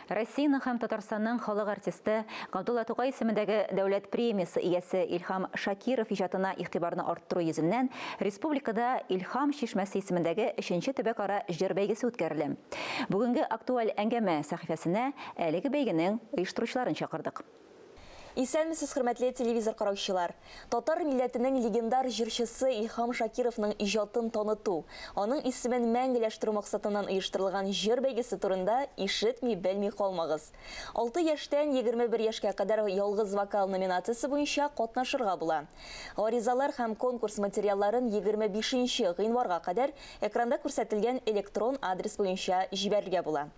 Россияның һәм Татарстанның халык артисты Габдулла Тукай исемендәге дәүләт премиясы иясе Илхам Шакиров иҗатына игътибарны арттыру йөзеннән республикада Илхам Чишмәсе исемендәге 3нче төбәк-ара җыр бәйгесе үткәрелде. Бүгенге актуаль әңгәмә сәхифәсенә әлеге бәйгенең оештыручыларын чакырдык. Исәнмесез, хөрмәтле телевизор караучылар. Татар милләтенең легендар җырчысы Илхам Шакировның иҗатын таныту, аның исемен мәңгеләштерү максатыннан оештырылган җыр бәйгесе турында ишетми, белми калмагыз. 6 яшьтән 21 яшькә кадәр ялгыз вокал номинациясе буенча катнашырга була. Гаризалар һәм конкурс материалларын 25 гыйнварга кадәр экранда күрсәтелгән электрон адрес буенча җибәрергә була.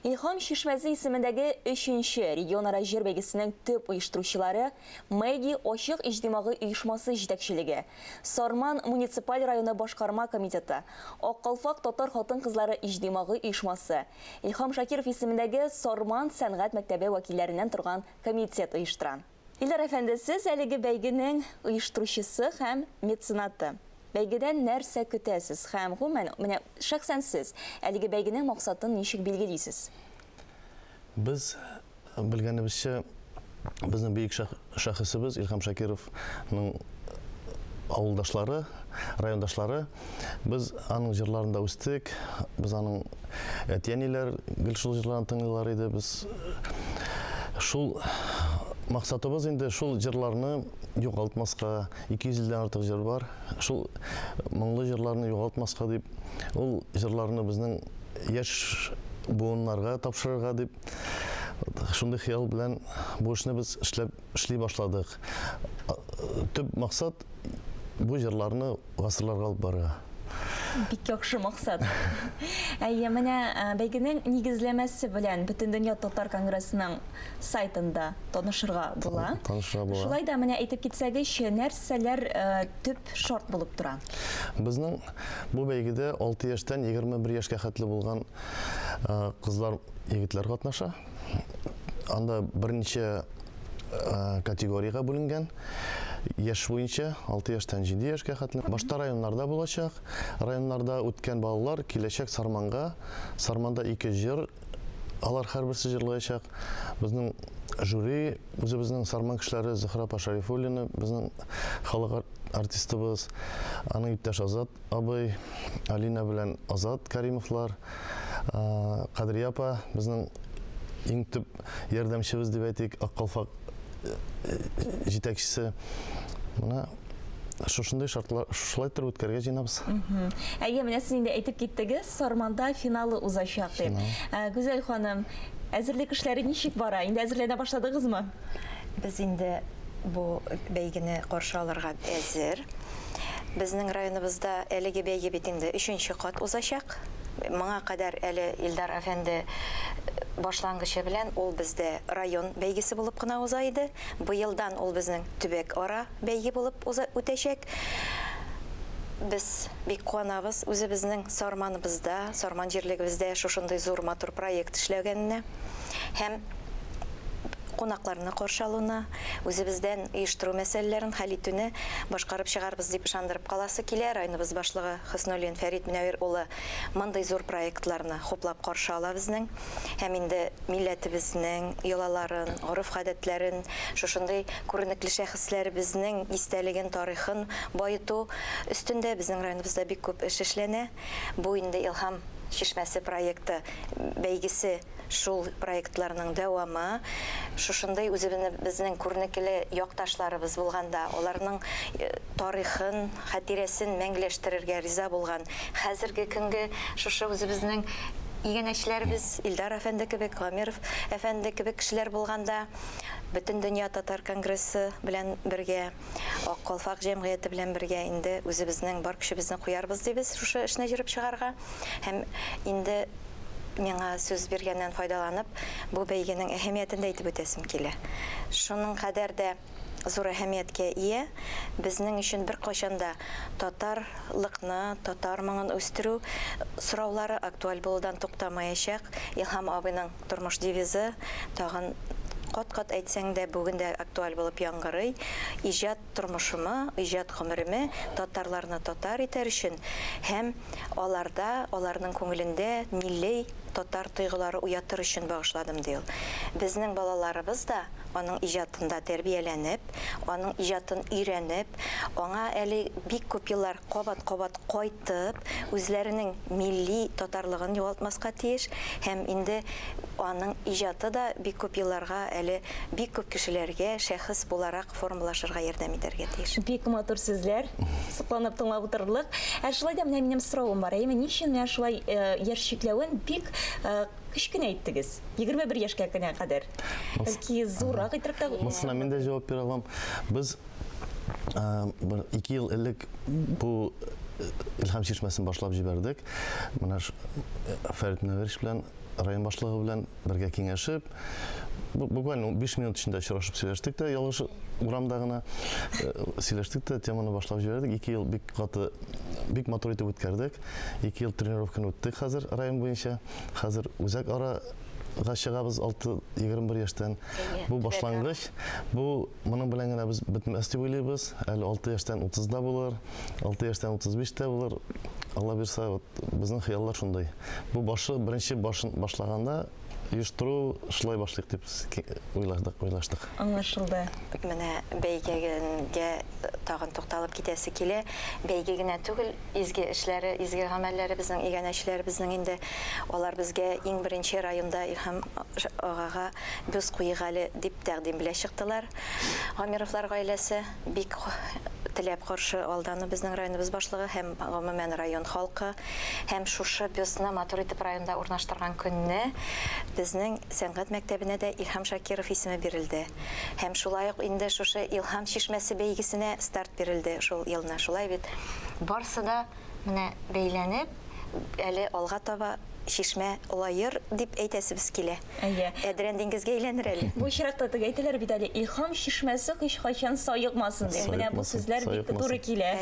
Илхам Чишмәсе исемендәге 3нче регионара җыр бәйгесенең төп оештыручылары Мэги Ачык иҗтимагый оешмасы җитәкчелеге, Сарман муниципаль районы башкарма комитеты, Аккалфак татар хатын-кызлары иҗтимагый оешмасы, Илхам Шакиров исемендәге Сарман сәнгать мәктәбе вәкилләреннән торган комитет оештыра. Илдар әфәнде, сез әлеге бәйгенең оештыручысы һәм меценаты. Бәйгедән нәрсә көтәсез һәм гомумән, менә шәхсән сез әлеге бәйгенең максатын ничек билгелисез? Без белгәнебезчә, безнең бөек шәхесебез Илхам Шакировның авылдашлары, райондашлары, без аның җырларында үстек, без аның әтиәниләр гел шул җырларын тыңлыйлар иде. Без шул максатыбыз инде шул җырларны югалтмаска, 200 елдан артык җыр бар. Шул моңлы җырларны югалтмаска дип, ул җырларны безнең яшь буыннарга тапшырырга дип, шундый хыял белән бу эшне без эшли башладык. Төп максат бу җырларны гасырларга алып барырга. Бик яхшы максат. Менә бәйгенең нигезләмәсе белән Бөтен дөнья татар конгрессының сайтында танышырга була. Шулай да менә әйтеп китсәгез, нәрсәләр төп шарт булып тора? Безнең бу бәйгедә 6 яшьтән 21 яшькә хәтле булган кызлар, егетләр катнаша. Анда берничә категорияга бүленгән. Яшь буенча 6 яшьтән 7 яшькә хәтле. Башта районнарда булачак. Районнарда үткән балалар киләчәк Сарманга. Сарманда 2 җыр, алар һәрберсе җырлаячак. Безнең жюри, үзебезнең Сарман кешеләре Зөһрә Пашарифуллина, безнең халык артистыбыз, аның иптәш Азат абый, Алина белән Азат Каримовлар, Кадрия апа, безнең иң төп ярдәмчебез дип әйтик, Аккалфак җитәкчесе. Менә шушындай шартлар, шулай торып үткәргә җыенабыз. Менә сез инде әйтеп киттегез, Сарманда финалы узачак дип. Гүзәл ханым, әзерлек эшләре ничек бара? Инде әзерләнә башладыгызмы? Без инде бу бәйгене каршы алырга әзер. Безнең районыбызда әлеге бәйге бит инде 3нче кат узачак. Моңа кадәр әле Илдар әфәнде башлангычы белән ул бездә район бәйгесе булып кына уза иде. Быелдан ул безнең төбәк ара бәйге булып үтәчәк. Без бик куанабыз үзебезнең Сарманыбызда, Сарман җирлегебездә шушындый зур матур проект эшләгәненә һәм кунакларны каршы алуына, үзебездән оештыру мәсьәләләрен хәл итүне башкарып чыгарбыз дип ышандырып каласы килә. Районыбыз башлыгы Хөснолин Фәрит Мөнәвир улы мондый зур проектларны хуплап каршы ала безнең. Һәм инде милләтебезнең йолаларын, гореф-гадәтләрен, шушындый күренекле шәхесләребезнең истәлеген, тарихын баету өстендә безнең районыбызда бик күп эш эшләнә. Бу инде Илхам Чишмәсе проекты бәйгесе шул проектларның дәвамы. Шушындай үзебезнең күренекле якташларыбыз булганда, аларның тарихын, хатирәсен мәңгеләштерергә риза булган. Хәзерге көнгә шушы үзебезнең игенәчләребез Илдар әфәнде кебек, Гамиров әфәнде кебек кешеләр булганда, Бөтен дөнья татар конгрессы белән бергә, Аккалфак җәмгыяте белән бергә инде үзебезнең бар көчебезне куярбыз дибез шушы эшне җырып чыгарга. Һәм инде миңа сүз биргәннән файдаланып, бу бәйгенең әһәмиятен дә әйтеп үтәсем килә. Шуның кадәр дә зур әһәмияткә ия, безнең өчен бер кайчанда татарлыкны, татар моңын үстерү сораулары актуаль булудан туктамаячак. Илхам абыйның тормыш девизы тагын кат-кат әйтсәң дә бүген дә актуаль булып яңгырый. Иҗат тормышымы, иҗат гомереме татарларны татар итәр өчен һәм аларда, аларның күңелендә милли татар тойгылары уятыр өчен багышладым ди ул. Безнең балаларыбыз да аның иҗатында тәрбияләнеп, аның иҗатын өйрәнеп, аңа әле бик күп еллар кабат-кабат кайтып, үзләренең милли татарлыгын югалтмаска тиеш, һәм инде аның иҗаты да бик күп елларга әле бик күп кешеләргә шәхес буларак формалашырга ярдәм итәргә тиеш. Бик матур сүзләр, сокланып тыңлап утырдык. Шулай да менә минем соравым бар. Әйме ничек менә шулай яшь чикләвен бик кечкенә әйттегез? 21 яшькә генә кадәр. Бәлки зуррак итеп тә. Мысына мен дә җавап бирә алам. Без 2 ел элек бу Илһам чишмәсен башлап җибәрдек. Менә Фәрит Нәвериш белән район башлыгы белән бергә киңәшеп, буквально 5 минут эчендә очрашып сөйләштек тә, ялгыш урамда гына сөйләштек тә, теманы башлап җибәрдек. 2 ел бик каты, бик матур итеп үткәрдек. 2 ел тренировканы үттек хәзер район буенча. Хәзер үзәк арага чыгабыз 21 яшьтән. Бу башлангыч. Бу моның белән генә без бетмәс дип уйлыйбыз. Әле 6 яшьтән 30-да булыр, 6 яшьтән 35-тә булыр. Алла бирсә, безнең хыяллар шундай. Бу беренче башлаганда оештыру шулай башлыйк дип уйлаштык. Аңлашылды. Менә бәйгегә тагын тукталып китәсе килә. Бәйге генә түгел, изге эшләре, изге гамәлләре безнең игәнәчләр безнең инде алар безгә иң беренче районда Илһам агага без куйгалы дип тәкъдим белән чыктылар. Гамировлар гаиләсе бик теләп каршы алданы безнең районыбыз башлыгы һәм гомумән район халкы һәм шушы бюстны матур итеп районда урнаштырган көнне безнең сәнгать мәктәбенә дә Илһам Шакиров исеме бирелде. Һәм шулай ук инде шушы Илһам чишмәсе бәйгесенә старт бирелде шул елны. Шулай бит барсы да менә бәйләнеп, әле алга таба шишмә улайыр дип әйтәсебез килә. Әдрән диңгезгә әйләнер әле. Бу чиракта әйтәләр бит әле Илһам чишмәсе һичкайчан саекмасын дип. Менә бу сүзләр бик туры килә.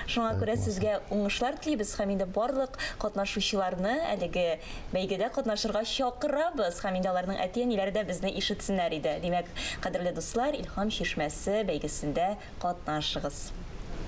Шуңа күрә сезгә уңышлар телибез һәм инде барлык катнашучыларны әлеге бәйгедә катнашырга чакырабыз. Һәм инде аларның әти-әниләре дә безне ишетсеннәр иде. Димәк, кадерле дуслар, Илһам чишмәсе бәйгесендә катнашыгыз.